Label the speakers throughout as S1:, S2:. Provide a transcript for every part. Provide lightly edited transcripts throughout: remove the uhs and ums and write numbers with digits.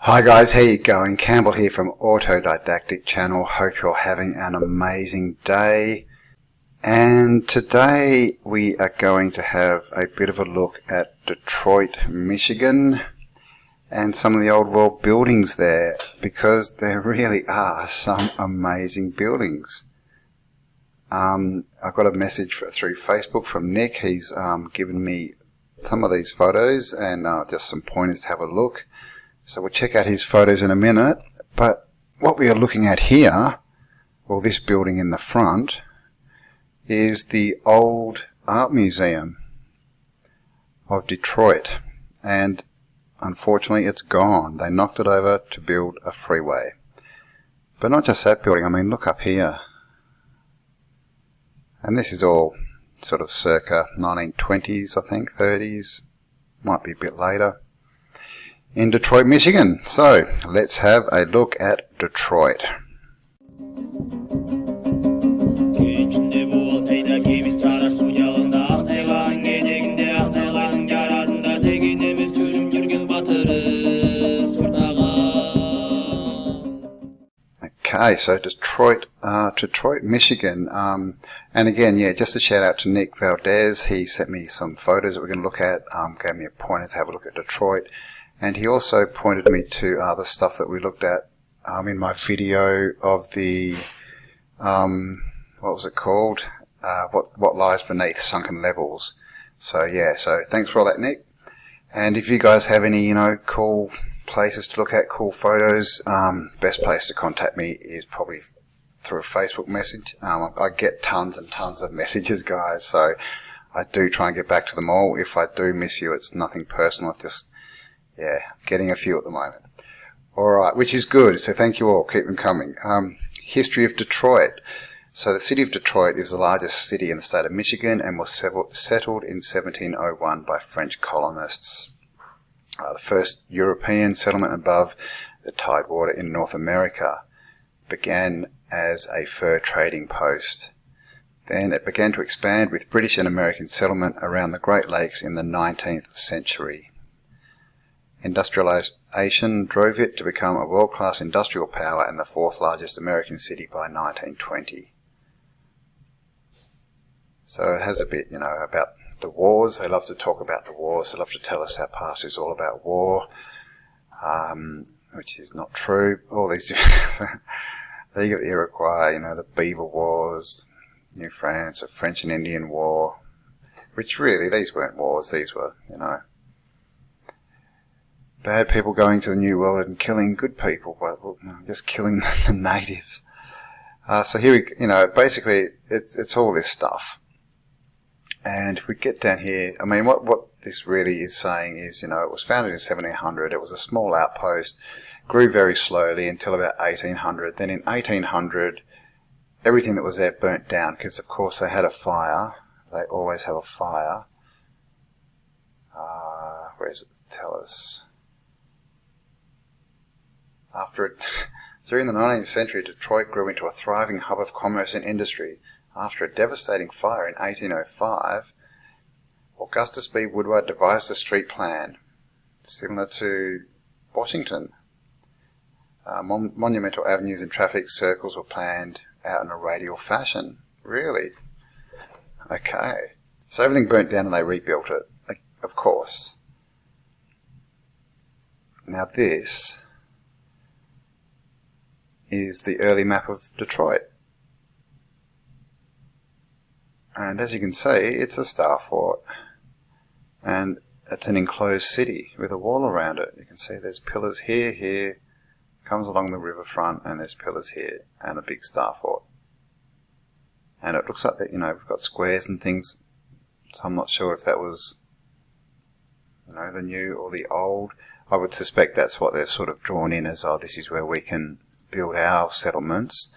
S1: Hi guys, how you going? Campbell here from Autodidactic Channel. Hope you're having an amazing day. And today we are going to have a bit of a look at Detroit, Michigan and some of the old world buildings there, because there really are some amazing buildings. I've got a message through Facebook from Nick. He's given me some of these photos and just some pointers to have a look. So we'll check out his photos in a minute, but what we are looking at here, well, this building in the front, is the old art museum of Detroit, and unfortunately it's gone. They knocked it over to build a freeway. But not just that building, I mean, look up here. And this is all sort of circa 1920s, I think, 30s, might be a bit later, in Detroit, Michigan. So let's have a look at Detroit. Okay, so Detroit, Michigan, and again, yeah, just a shout out to Nick Valdez. He sent me some photos that we're going to look at, gave me a pointer to have a look at Detroit. And he also pointed me to the stuff that we looked at in my video of the, what was it called? What lies beneath sunken levels. So yeah, so thanks for all that, Nick. And if you guys have any, cool places to look at, cool photos, best place to contact me is probably through a Facebook message. I get tons and tons of messages, guys, so I do try and get back to them all. If I do miss you, it's nothing personal. It's just, yeah, getting a few at the moment. Alright, which is good, so thank you all, keep them coming. History of Detroit. So the city of Detroit is the largest city in the state of Michigan and was settled in 1701 by French colonists. The first European settlement above the Tidewater in North America began as a fur trading post. Then it began to expand with British and American settlement around the Great Lakes in the 19th century. Industrialization drove it to become a world-class industrial power and the fourth largest American city by 1920. So it has a bit, about the wars. They love to talk about the wars. They love to tell us our past is all about war, which is not true. All these different... There you got the Iroquois, the Beaver Wars, New France, the French and Indian War, which really, these weren't wars. These were, bad people going to the New World and killing good people, well, just killing the natives. So here we, basically it's all this stuff. And if we get down here, I mean, what this really is saying is, it was founded in 1700. It was a small outpost, grew very slowly until about 1800. Then in 1800, everything that was there burnt down because, of course, they had a fire. They always have a fire. Where does it tell us? During the 19th century, Detroit grew into a thriving hub of commerce and industry. After a devastating fire in 1805, Augustus B. Woodward devised a street plan similar to Washington. Monumental avenues and traffic circles were planned out in a radial fashion. Really? Okay. So everything burnt down and they rebuilt it, of course. Now this is the early map of Detroit. And as you can see, it's a star fort. And it's an enclosed city with a wall around it. You can see there's pillars here, comes along the riverfront, and there's pillars here, and a big star fort. And it looks like that, we've got squares and things, so I'm not sure if that was, the new or the old. I would suspect that's what they've sort of drawn in as, this is where we can build our settlements.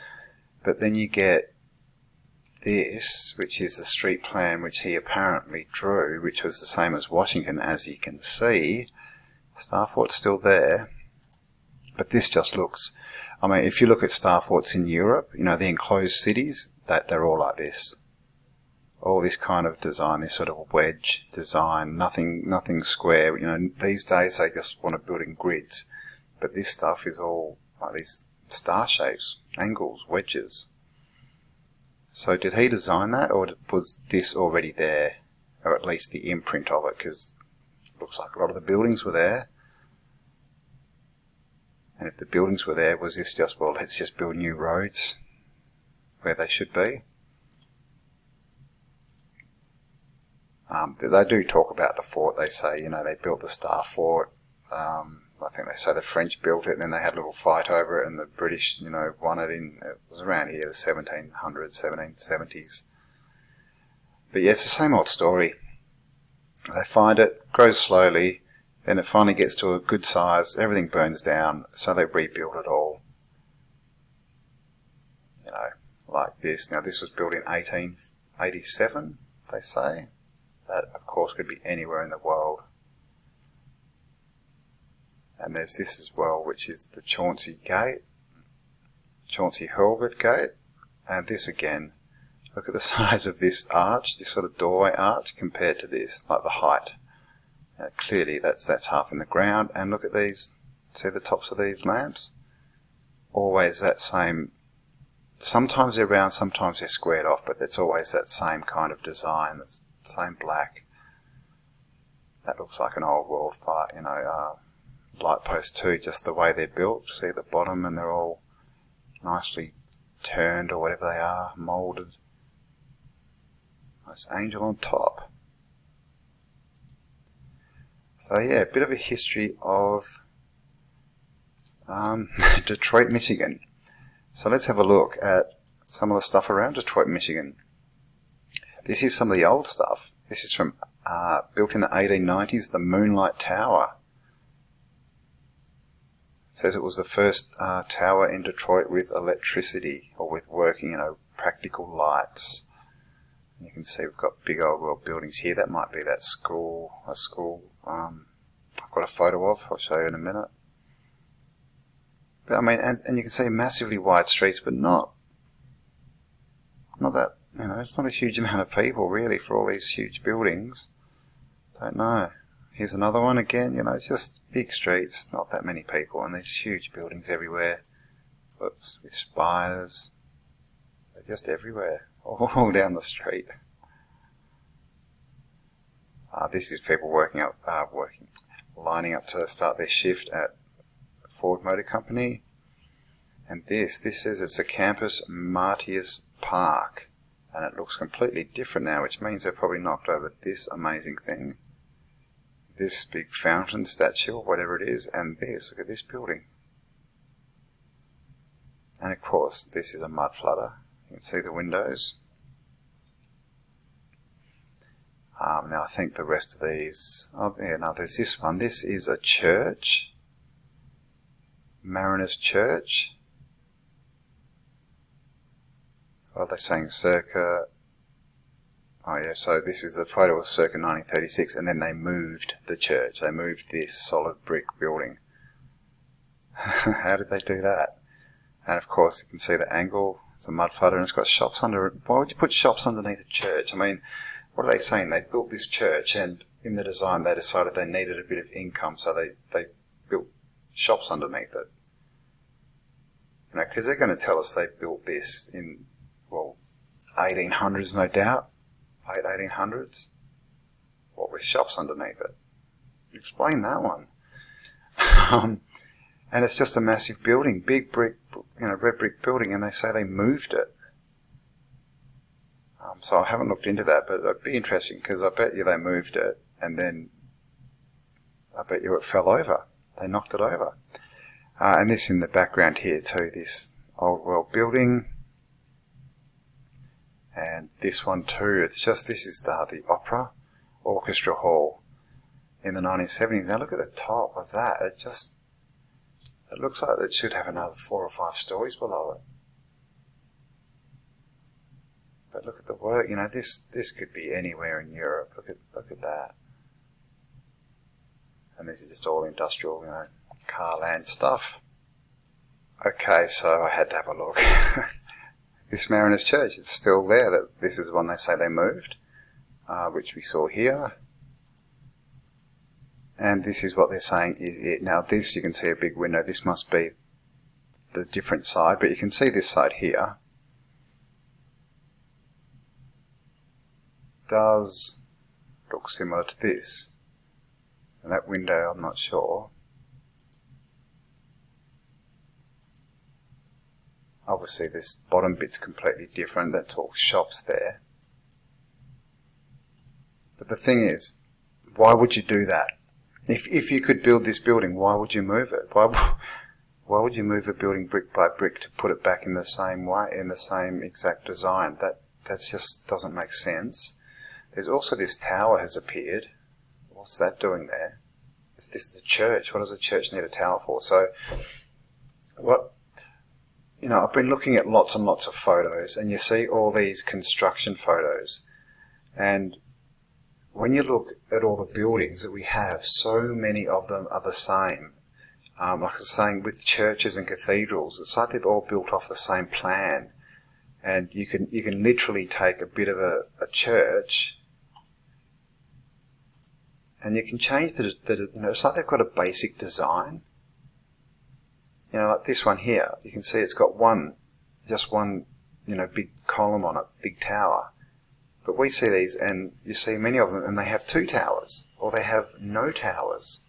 S1: But then you get this, which is the street plan which he apparently drew, which was the same as Washington, as you can see. Star Fort's still there, but this just looks, if you look at star forts in Europe, the enclosed cities, that they're all like this. All this kind of design, this sort of wedge design, nothing square. These days they just want to build in grids. But this stuff is all like these star shapes, angles, wedges. So did he design that, or was this already there? Or at least the imprint of it, because it looks like a lot of the buildings were there. And if the buildings were there, was this just, well, let's just build new roads where they should be? They do talk about the fort. They say, you know, they built the Star Fort. I think they say the French built it, and then they had a little fight over it, and the British, you know, won it it was around here, the 1700s, 1770s. But yeah, it's the same old story. They find it, grows slowly, then it finally gets to a good size, everything burns down, so they rebuild it all. You know, like this. Now this was built in 1887, they say. That, of course, could be anywhere in the world. And there's this as well, which is the Chauncey Gate, Chauncey Hurlbut Gate. And this again, look at the size of this arch, this sort of doorway arch, compared to this, like the height. Clearly that's half in the ground. And look at these, see the tops of these lamps? Always that same, sometimes they're round, sometimes they're squared off, but it's always that same kind of design, that's same black. That looks like an old world fire, you know, light post too, just the way they're built. See the bottom, and they're all nicely turned or whatever they are, moulded. Nice angel on top. So yeah, a bit of a history of Detroit, Michigan. So let's have a look at some of the stuff around Detroit, Michigan. This is some of the old stuff. This is from built in the 1890s, the Moonlight Tower. It says it was the first tower in Detroit with electricity, or with working, you know, practical lights. And you can see we've got big old world buildings here. That might be that school, I've got a photo of, I'll show you in a minute. But I mean, and you can see massively wide streets, but not that, you know, it's not a huge amount of people really for all these huge buildings. Don't know. Here's another one again, you know, it's just big streets, not that many people, and there's huge buildings everywhere. Whoops, with spires. They're just everywhere, all down the street. This is people lining up to start their shift at Ford Motor Company. And this says it's a Campus Martius Park. And it looks completely different now, which means they've probably knocked over this amazing thing. This big fountain statue, or whatever it is, and this, look at this building. And of course, this is a mud flutter. You can see the windows. Now I think the rest of these, oh yeah, no, there's this one. This is a church. Mariners Church. What are they saying? Circa, oh yeah, so this is the photo of circa 1936, and then they moved the church. They moved this solid brick building. How did they do that? And of course, you can see the angle. It's a mud flutter, and it's got shops under it. Why would you put shops underneath a church? I mean, what are they saying? They built this church, and in the design they decided they needed a bit of income, so they built shops underneath it. You know, because they're going to tell us they built this in, well, 1800s, no doubt. Late 1800s. What, with shops underneath it? Explain that one. And it's just a massive building, big brick, you know, red brick building, and they say they moved it. So I haven't looked into that, but it'd be interesting, because I bet you they moved it, and then I bet you it fell over. They knocked it over. And this in the background here too, this old world building. And this one too, it's just, this is the Opera Orchestra Hall in the 1970s. Now look at the top of that. It looks like it should have another 4 or 5 stories below it. But look at the work, you know, this could be anywhere in Europe. Look at that. And this is just all industrial, you know, car land stuff. Okay, so I had to have a look. This Mariners Church, it's still there. This is the one they say they moved, which we saw here. And this is what they're saying is it. Now this, you can see a big window. This must be the different side, but you can see this side here does look similar to this. And that window, I'm not sure. Obviously this bottom bit's completely different. That's all shops there. But the thing is, why would you do that? If you could build this building, why would you move it? Why would you move a building brick by brick to put it back in the same way, in the same exact design? That just doesn't make sense. There's also this tower has appeared. What's that doing there? This is a church. What does a church need a tower for? So, I've been looking at lots and lots of photos, and you see all these construction photos. And when you look at all the buildings that we have, so many of them are the same. Like I was saying, with churches and cathedrals, it's like they're all built off the same plan. And you can literally take a bit of a church, and you can change it's like they've got a basic design. Like this one here, you can see it's got just one, big column on it, big tower. But we see these, and you see many of them, and they have 2 towers, or they have no towers.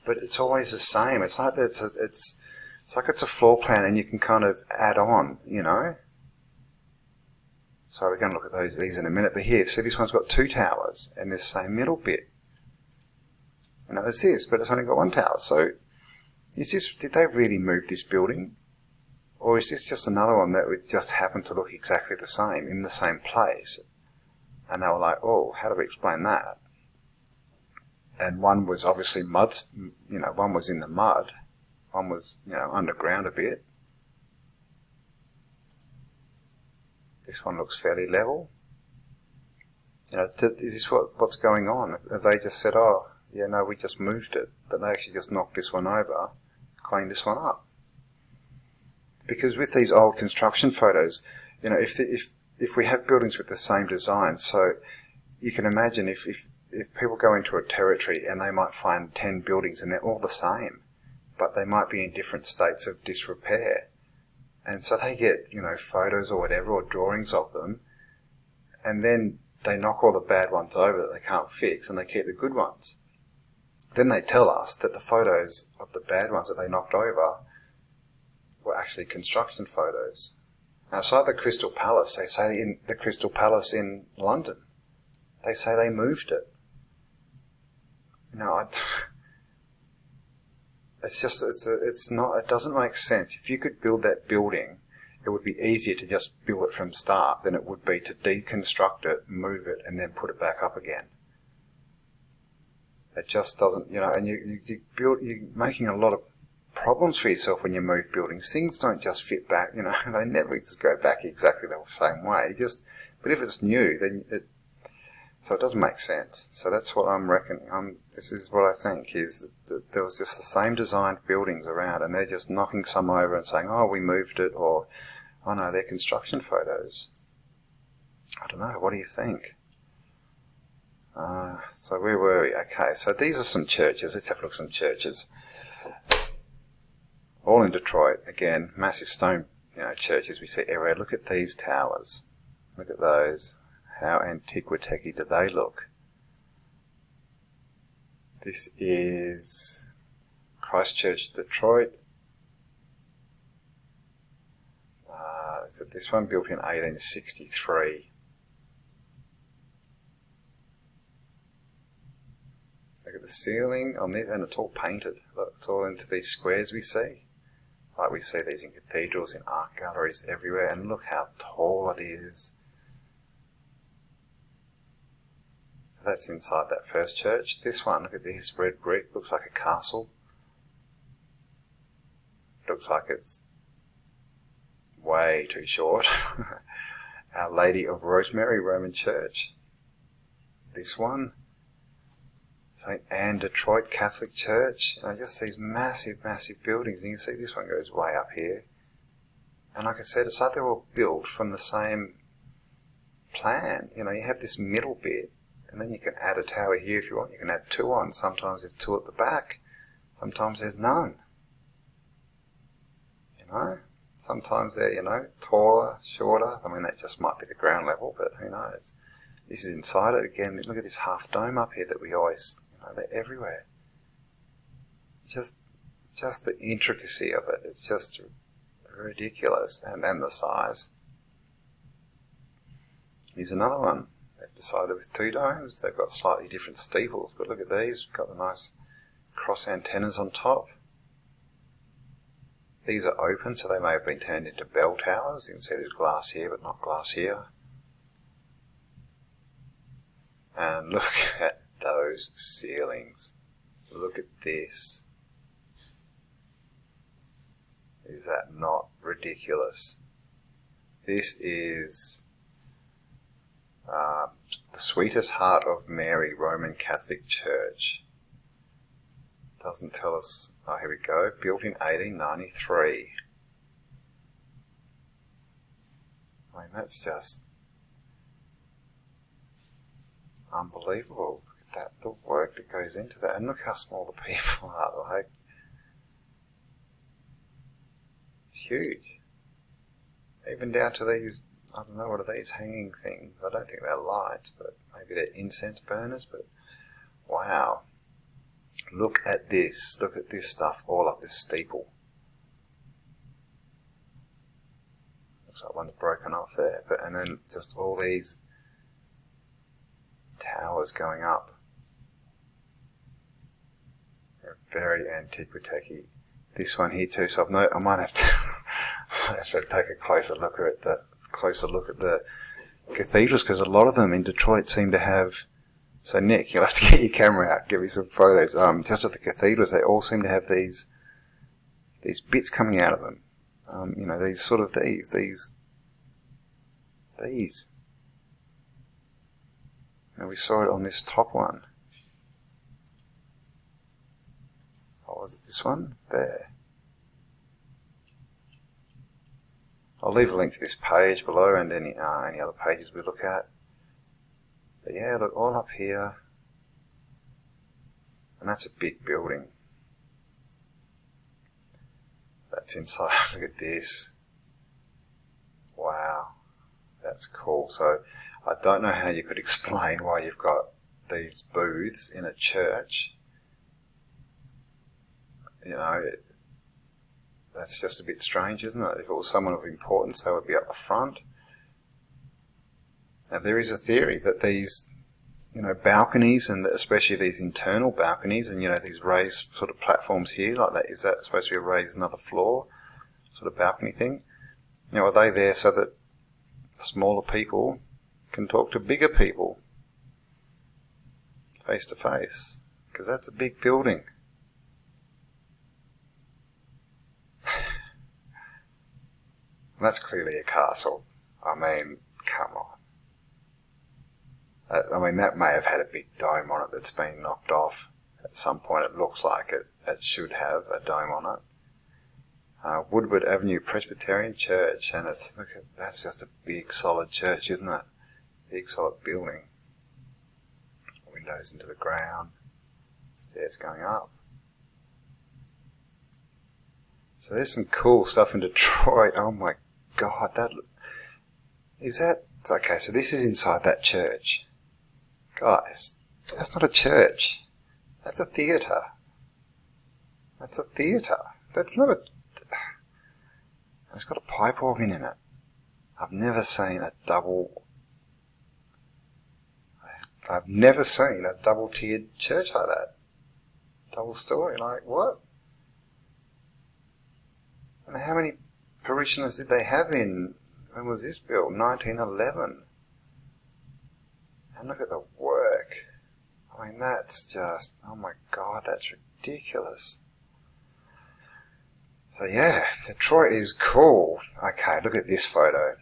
S1: But it's always the same. It's like it's like it's a floor plan, and you can kind of add on, So we're going to look at these in a minute. But here, see, this one's got 2 towers, and this same middle bit. It's this, but it's only got 1 tower. So, did they really move this building? Or is this just another one that would just happen to look exactly the same, in the same place? And they were like, oh, how do we explain that? And one was obviously mud, one was in the mud. One was, underground a bit. This one looks fairly level. Is this what's going on? Have they just said, oh, yeah, no, we just moved it, but they actually just knocked this one over, cleaned this one up? Because with these old construction photos, if we have buildings with the same design, so you can imagine if people go into a territory and they might find 10 buildings and they're all the same, but they might be in different states of disrepair. And so they get, photos or whatever, or drawings of them, and then they knock all the bad ones over that they can't fix, and they keep the good ones. Then they tell us that the photos of the bad ones that they knocked over were actually construction photos. Now, it's like the Crystal Palace. They say in the Crystal Palace in London, they say they moved it. It doesn't make sense. If you could build that building, it would be easier to just build it from start than it would be to deconstruct it, move it, and then put it back up again. It just doesn't, and you're making a lot of problems for yourself when you move buildings. Things don't just fit back, they never just go back exactly the same way. But if it's new, then so it doesn't make sense. So that's what I'm reckoning. This is what I think, is that there was just the same designed buildings around, and they're just knocking some over and saying, oh, we moved it, or, oh no, they're construction photos. I don't know, what do you think? So where were we? Okay, so these are some churches. Let's have a look at some churches. All in Detroit. Again, massive stone, churches we see everywhere. Look at these towers. Look at those. How antiquity do they look? This is Christchurch, Detroit. Is it this one? Built in 1863. Look at the ceiling on this, and it's all painted. Look, it's all into these squares we see. Like we see these in cathedrals, in art galleries, everywhere, and look how tall it is. So that's inside that first church. This one, look at this red brick, looks like a castle. Looks like it's way too short. Our Lady of Rosemary Roman Church. This one, St. Anne Detroit Catholic Church. Just these massive, massive buildings. And you can see this one goes way up here. And like I said, it's like they're all built from the same plan. You have this middle bit, And then you can add a tower here if you want. You can add 2 on. Sometimes there's 2 at the back. Sometimes there's none. You know? Sometimes they're, you know, taller, shorter. I mean, that just might be the ground level, but who knows? This is inside it again. Look at this half dome up here that we always, you know, they're everywhere. Just the intricacy of it. It's just ridiculous. And then the size. Here's another one. They've decided with 2 domes. They've got slightly different steeples, but look at these. We've got the nice cross antennas on top. These are open, so they may have been turned into bell towers. You can see there's glass here, but not glass here. And look at those ceilings. Look at this. Is that not ridiculous? This is the Sweetest Heart of Mary Roman Catholic Church. Doesn't tell us. Oh, here we go. Built in 1893. I mean, that's just unbelievable. Look at that, the work that goes into that. And look how small the people are. Like, it's huge. Even down to these, I don't know, what are these hanging things? I don't think they're lights, but maybe they're incense burners, but wow. Look at this. Look at this stuff all up this steeple. Looks like one's broken off there. And then just all these towers going up. They're very antiquitechy. This one here too. So I might have to take a closer look at the cathedrals, because a lot of them in Detroit seem to have. So Nick, you'll have to get your camera out, give me some photos. Just at the cathedrals, they all seem to have these bits coming out of them. You know, these. You know, we saw it on this top one. Or was it this one? There. I'll leave a link to this page below and any other pages we look at. But yeah, look, all up here. And that's a big building. That's inside. Look at this. Wow. That's cool. So I don't know how you could explain why you've got these booths in a church. You know, that's just a bit strange, isn't it? If it was someone of importance, they would be up the front. Now, there is a theory that these, you know, balconies, and especially these internal balconies, and, you know, these raised sort of platforms here, like that, is that supposed to be a raised another floor sort of balcony thing? You know, are they there so that smaller people can talk to bigger people face to face? Because that's a big building. That's clearly a castle. I mean, come on. I mean, that may have had a big dome on it that's been knocked off. At some point it looks like it should have a dome on it. Woodward Avenue Presbyterian Church, and that's just a big solid church, isn't it? Big solid building. Windows into the ground. Stairs going up. So there's some cool stuff in Detroit. Oh my God, okay, so this is inside that church. Guys, that's not a church. That's a theatre. That's a theatre. That's not a... It's got a pipe organ in it. I've never seen a double-tiered church like that. Double story, like what? And how many parishioners did they have when was this built? 1911. And look at the work. I mean, that's just, oh my God, that's ridiculous. So yeah, Detroit is cool. Okay, look at this photo.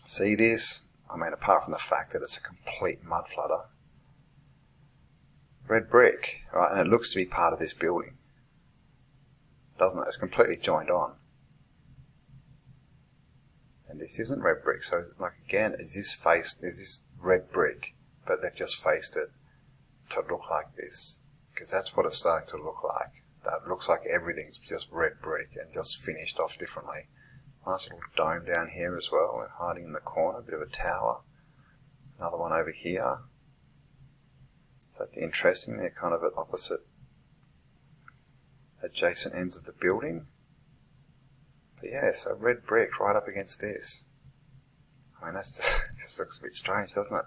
S1: See this? I mean, apart from the fact that it's a complete mud flutter. Red brick, right, and it looks to be part of this building. Doesn't it? It's completely joined on. And this isn't red brick, so like again, is this red brick but they've just faced it to look like this, because that's what it's starting to look like. That looks like everything's just red brick and just finished off differently. Nice little dome down here as well. We're hiding in the corner, a bit of a tower. Another one over here. So that's interesting. They're kind of at opposite, adjacent ends of the building. But yeah, so red brick right up against this. I mean, that's just looks a bit strange, doesn't it?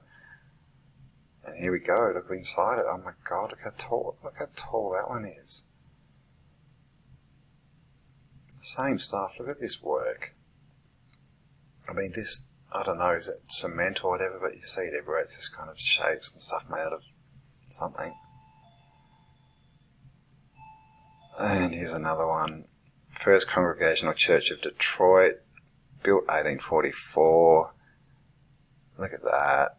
S1: And here we go. Look inside it. Oh my God! Look how tall that one is. Same stuff. Look at this work. I mean, this, I don't know, is it cement or whatever, but you see it everywhere. It's just kind of shapes and stuff made out of something. And here's another one. First Congregational Church of Detroit, built 1844. Look at that.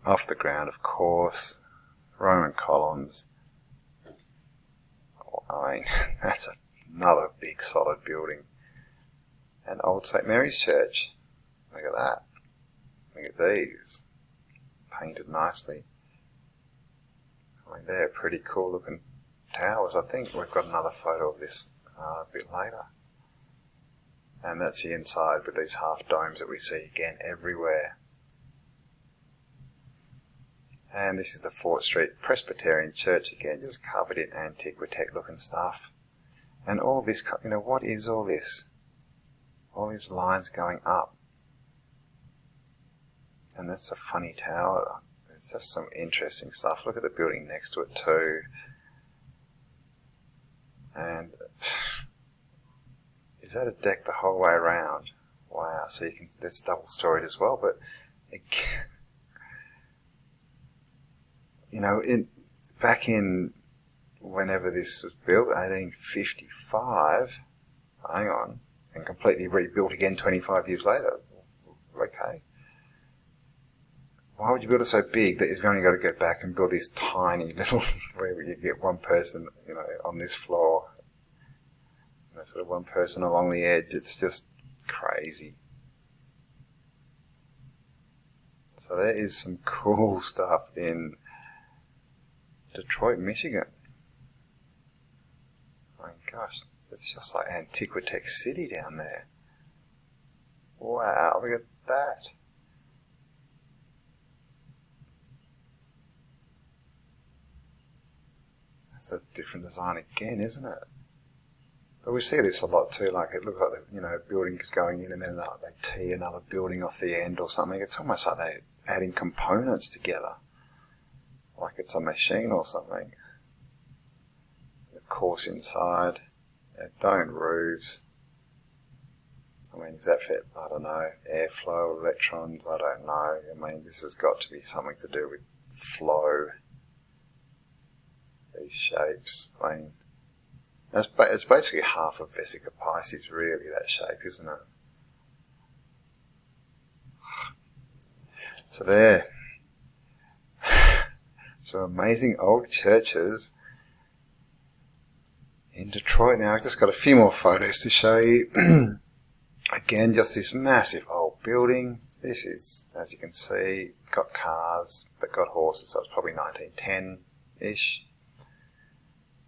S1: Off the ground, of course. Roman columns. I mean, that's another big solid building. And Old St. Mary's Church. Look at that. Look at these. Painted nicely. I mean, they're pretty cool looking towers. I think we've got another photo of this a bit later. And that's the inside with these half domes that we see again everywhere. And this is the Fort Street Presbyterian Church again, just covered in antiquitech looking stuff. And all this, you know, what is all this? All these lines going up. And that's a funny tower. There's just some interesting stuff. Look at the building next to it too. And is that a deck the whole way around? Wow, so you can, that's double storied as well, but it, you know, back in whenever this was built, 1855, hang on, and completely rebuilt again 25 years later. Okay. Why would you build it so big that you've only got to go back and build this tiny little, where you get one person, you know, on this floor, you know, sort of one person along the edge? It's just crazy. So there is some cool stuff in Detroit, Michigan. My gosh, it's just like Antiquitech City down there. Wow, look at that. That's a different design again, isn't it? But we see this a lot too, like it looks like the, you know, building is going in and then they tee another building off the end or something. It's almost like they're adding components together, like it's a machine or something. Of course, inside, dome roofs. I mean, is that fit? I don't know. Airflow, electrons, I don't know. I mean, this has got to be something to do with flow. These shapes, I mean, it's basically half of Vesica Pisces, really, that shape, isn't it? So there. Some amazing old churches in Detroit. Now, I've just got a few more photos to show you. Again, just this massive old building. This is, as you can see, got cars, but got horses, so it's probably 1910-ish.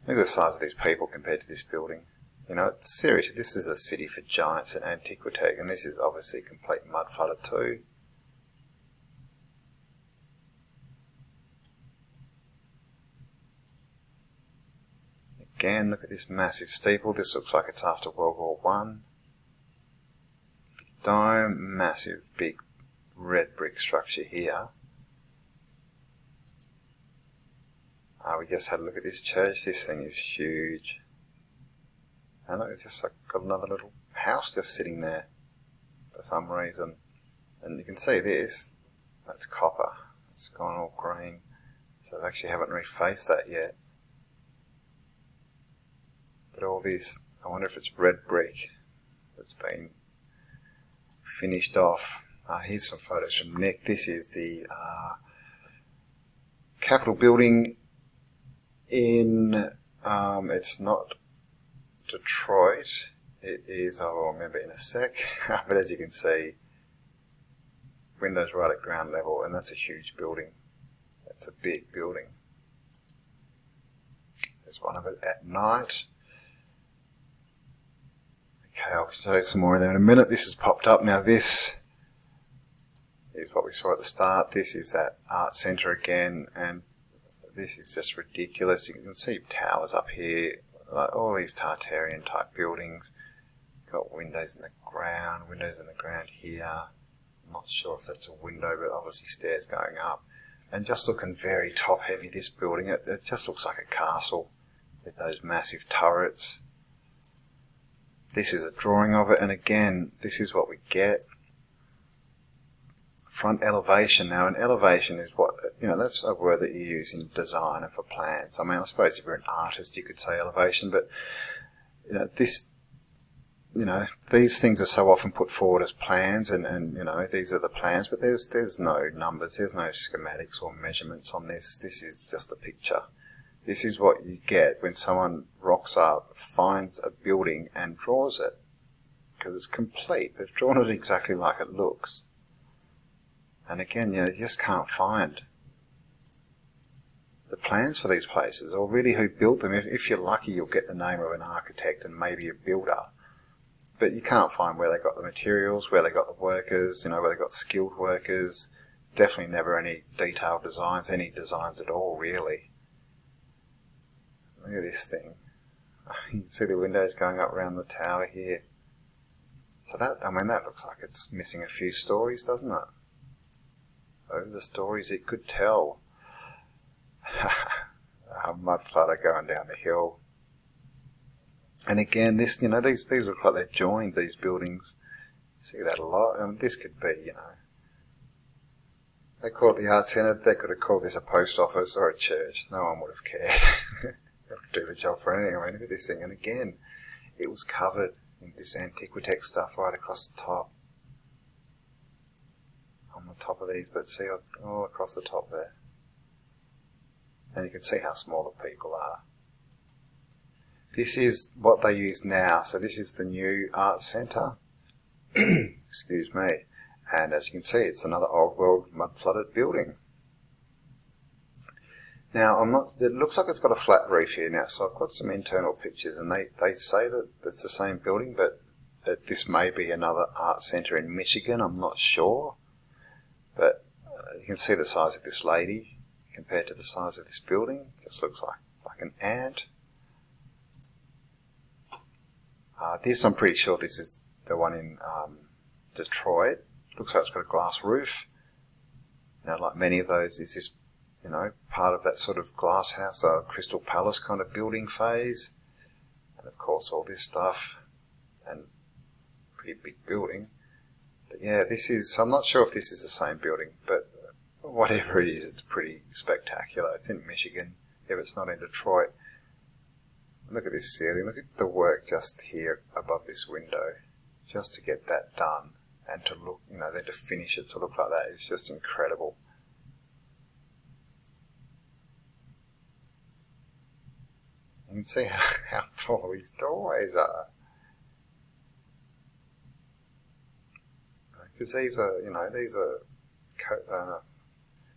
S1: Look at the size of these people compared to this building. You know, seriously, this is a city for giants in Antiquitech, and this is obviously complete mud flooded too. Again, look at this massive steeple. This looks like it's after World War One. Dome, massive big red brick structure here. We just had a look at this church. This thing is huge. And look, it's just like got another little house just sitting there for some reason. And you can see this. That's copper. It's gone all green. So I actually haven't refaced that yet. But all this, I wonder if it's red brick that's been finished off. Here's some photos from Nick. This is the Capitol building in, it's not Detroit, it is, I will remember in a sec, but as you can see, windows right at ground level, and that's a huge building. It's a big building. There's one of it at night. Okay, I'll show you some more of them in a minute. This has popped up. Now this is what we saw at the start. This is that art centre again, and this is just ridiculous. You can see towers up here, like all these Tartarian type buildings. Got windows in the ground here. I'm not sure if that's a window, but obviously stairs going up. And just looking very top heavy, this building, it just looks like a castle with those massive turrets. This is a drawing of it, and again, this is what we get. Front elevation. Now, an elevation is what, that's a word that you use in design and for plans. I mean, I suppose if you're an artist, you could say elevation, but, these things are so often put forward as plans, and these are the plans, but there's no numbers, there's no schematics or measurements on this. This is just a picture. This is what you get when someone rocks up, finds a building and draws it, because it's complete. They've drawn it exactly like it looks. And again, you just can't find the plans for these places, or really who built them. If you're lucky, you'll get the name of an architect and maybe a builder. But you can't find where they got the materials, where they got the workers, where they got skilled workers. Definitely never any detailed designs, any designs at all, really. Look at this thing. You can see the windows going up around the tower here. So that looks like it's missing a few stories, doesn't it? Over the stories it could tell. Mud flutter going down the hill. And again, this, these look like they're joined, these buildings. See that a lot. I mean, this could be, they call it the art centre. They could have called this a post office or a church. No one would have cared. They could do the job for anything. I mean, look at this thing. And again, it was covered in this Antiquitech stuff right across the top. On the top of these, but see all across the top there. And you can see how small the people are. This is what they use now. So this is the new art centre. Excuse me. And as you can see, it's another old world mud flooded building. Now, it looks like it's got a flat roof here now, so I've got some internal pictures, and they say that it's the same building, but this may be another art centre in Michigan, I'm not sure. But you can see the size of this lady compared to the size of this building. This looks like an ant. This, I'm pretty sure this is the one in Detroit. Looks like it's got a glass roof. Like many of those, is this, part of that sort of glass house, Crystal Palace kind of building phase. And of course all this stuff, and pretty big building. But yeah, this is, I'm not sure if this is the same building, but whatever it is, it's pretty spectacular. It's in Michigan, if it's not in Detroit. Look at this ceiling, look at the work just here above this window, just to get that done, and to look, then to finish it to look like that is just incredible. You can see how tall these doorways are. Because these are,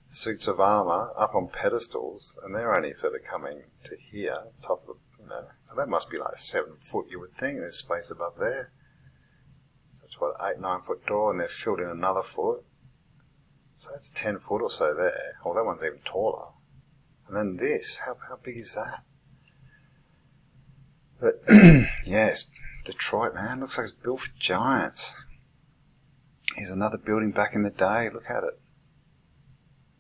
S1: suits of armour up on pedestals, and they're only sort of coming to here, the top of, so that must be like 7 foot, you would think. There's space above there. So it's what, 8-9 foot door, and they've filled in another foot. So that's 10 foot or so there. Oh, that one's even taller. And then this, how big is that? But, yes, Detroit, man, looks like it's built for giants. Here's another building back in the day, look at it.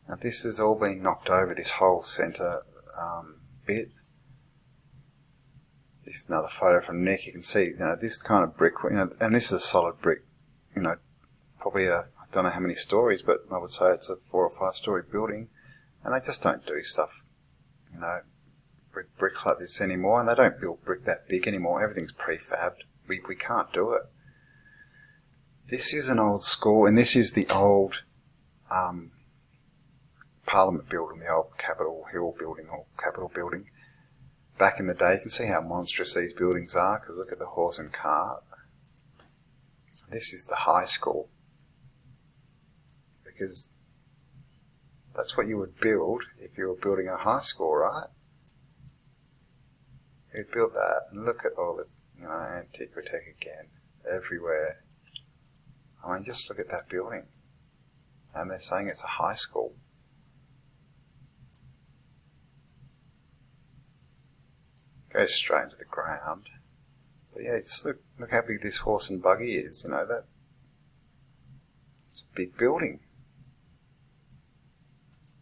S1: Now this has all been knocked over, this whole centre bit. This is another photo from Nick. You can see, this kind of brick, and this is a solid brick, probably I don't know how many stories, but I would say it's a 4 or 5 story building. And they just don't do stuff, with bricks like this anymore, and they don't build brick that big anymore. Everything's prefabbed. We can't do it. This is an old school, and this is the old Parliament building, the old Capitol Hill building, or Capitol building. Back in the day, you can see how monstrous these buildings are, because look at the horse and cart. This is the high school, because That's what you would build if you were building a high school, right? You'd build that, and look at all the, antiquitech again, everywhere. I mean, just look at that building. And they're saying it's a high school. Goes straight into the ground. But yeah, look how big this horse and buggy is, that. It's a big building.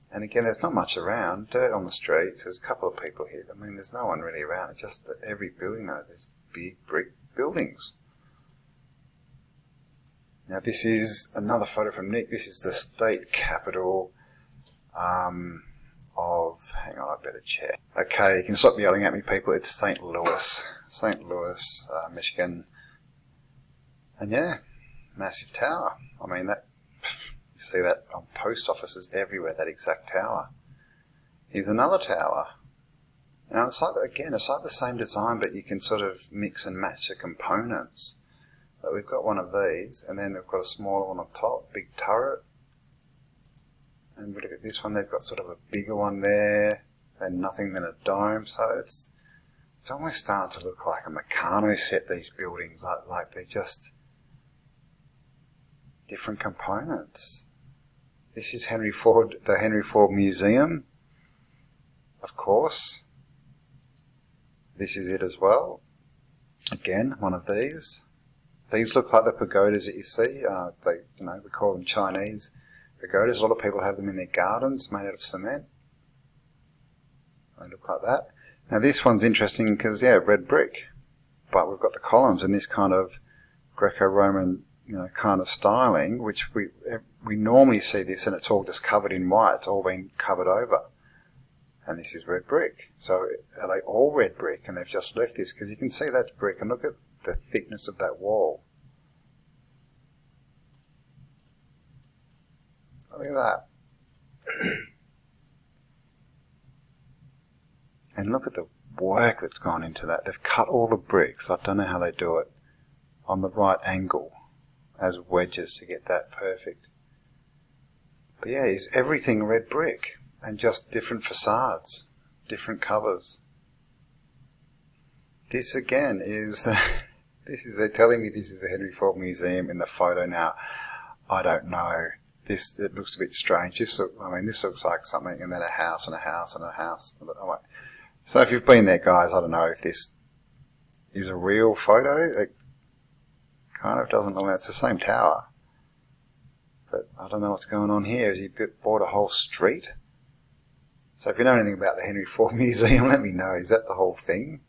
S1: And again, there's not much around. Dirt on the streets. There's a couple of people here. I mean, there's no one really around. It's just that every building, though, there's big brick buildings. Now, this is another photo from Nick. This is the state capital of... Hang on, I better check. Okay, you can stop yelling at me, people. It's St. Louis. St. Louis, Michigan. And yeah, massive tower. I mean, that... You see that on post offices everywhere, that exact tower. Here's another tower. It's like, again, it's like the same design, but you can sort of mix and match the components. But we've got one of these, and then we've got a smaller one on top, big turret. And we look at this one, they've got sort of a bigger one there, and nothing than a dome. So it's almost starting to look like a Meccano set, these buildings, like they're just different components. This is the Henry Ford Museum, of course. This is it as well. Again, one of these. These look like the pagodas that you see. We call them Chinese pagodas. A lot of people have them in their gardens, made out of cement. They look like that. Now this one's interesting because, red brick. But we've got the columns in this kind of Greco-Roman kind of styling, which we normally see this and it's all just covered in white. It's all been covered over. And this is red brick. So are they all red brick? And they've just left this because you can see that's brick. And look at the thickness of that wall. Look at that. And look at the work that's gone into that. They've cut all the bricks. I don't know how they do it. On the right angle. As wedges to get that perfect. But yeah, is everything red brick and just different facades, different covers. This again is they're telling me this is the Henry Ford Museum in the photo now. I don't know. It looks a bit strange. This looks like something, and then a house and a house and a house. So if you've been there, guys, I don't know if this is a real photo. It kind of doesn't look like it's the same tower. But I don't know what's going on here. Has he bought a whole street? So if you know anything about the Henry Ford Museum, let me know. Is that the whole thing?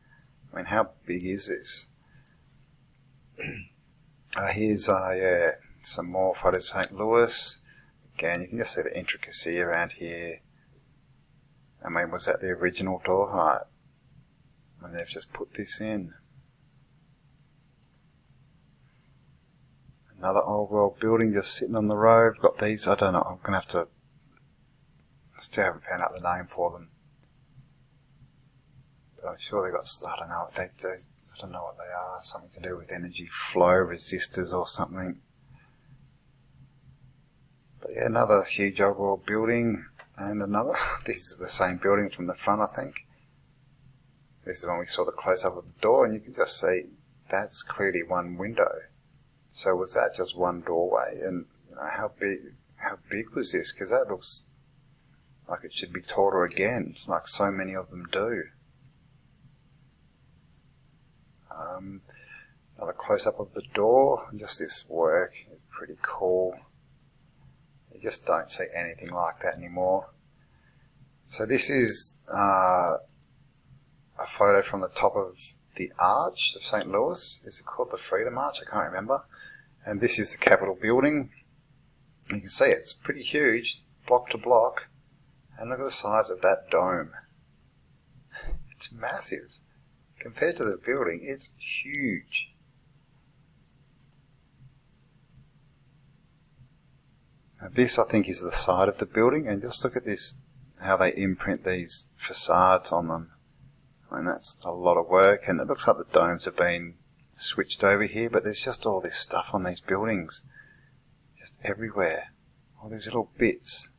S1: I mean, how big is this? Here's some more photos of St. Louis. Again, you can just see the intricacy around here. I mean, was that the original door height? And they've just put this in. Another old world building just sitting on the road. Got these, I don't know, I'm going to have to, still haven't found out the name for them. But I'm sure they got, I don't know what they are, something to do with energy flow, resistors or something. But yeah, another huge old world building, and another, this is the same building from the front, I think. This is when we saw the close-up of the door, and you can just see that's clearly one window. So was that just one doorway? And how big was this? Because that looks like it should be taller again. It's like so many of them do. Another close-up of the door. Just this work is pretty cool. You just don't see anything like that anymore. So this is a photo from the top of the Arch of St. Louis. Is it called the Freedom Arch? I can't remember. And this is the Capitol building. You can see it's pretty huge, block to block. And look at the size of that dome. It's massive. Compared to the building, it's huge. Now this, I think, is the side of the building. And just look at this, how they imprint these facades on them. I mean, that's a lot of work. And it looks like the domes have been switched over here. But there's just all this stuff on these buildings. Just everywhere. All these little bits.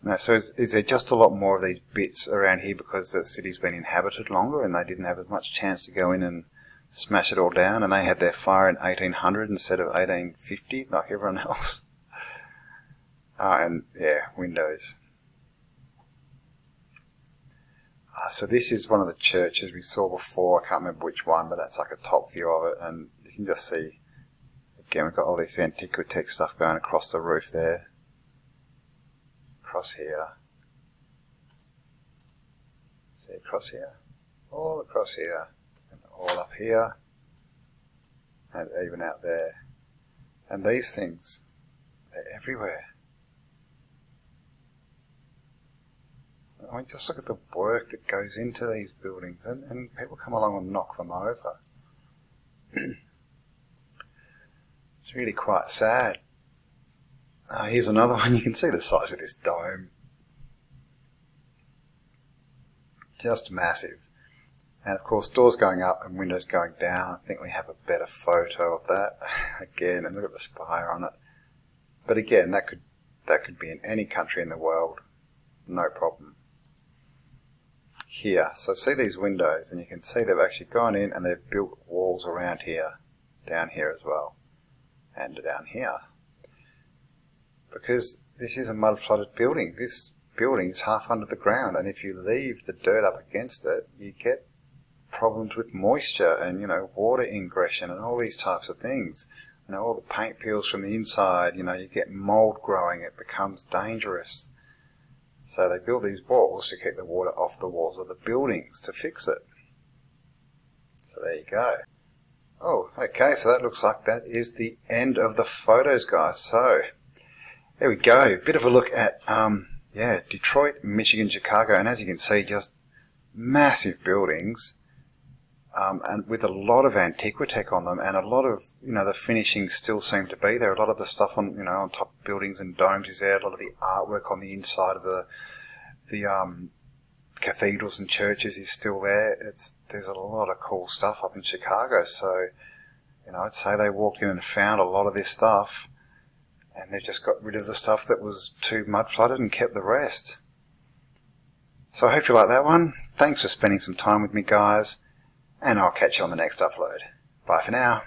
S1: Now, so is there just a lot more of these bits around here because the city's been inhabited longer and they didn't have as much chance to go in and smash it all down, and they had their fire in 1800 instead of 1850 like everyone else? And yeah, windows. So this is one of the churches we saw before. I can't remember which one, but that's like a top view of it, and you can just see, again, we've got all this antiquitech stuff going across the roof there. Across here. See, across here. All across here. And all up here. And even out there. And these things, they're everywhere. I mean, just look at the work that goes into these buildings, and people come along and knock them over. It's really quite sad. Here's another one. You can see the size of this dome. Just massive. And of course, doors going up and windows going down. I think we have a better photo of that. Again, and look at the spire on it. But again, that could be in any country in the world. No problem. Here, so see these windows, and you can see they've actually gone in and they've built walls around here, down here as well, and down here. Because this is a mud flooded building. This building is half under the ground, and if you leave the dirt up against it, you get problems with moisture and, water ingression and all these types of things. All the paint peels from the inside, you get mold growing, it becomes dangerous. So they build these walls to keep the water off the walls of the buildings to fix it. So there you go. Oh, okay, so that looks like that is the end of the photos, guys. So there we go. Bit of a look at, Detroit, Michigan, Chicago. And as you can see, just massive buildings, and with a lot of antiquitech on them, and a lot of, the finishings still seem to be there. A lot of the stuff on, on top of buildings and domes is there. A lot of the artwork on the inside of the cathedrals and churches is still there. There's a lot of cool stuff up in Chicago. So, I'd say they walked in and found a lot of this stuff, and they've just got rid of the stuff that was too mud flooded and kept the rest. So I hope you like that one. Thanks for spending some time with me, guys, and I'll catch you on the next upload. Bye for now.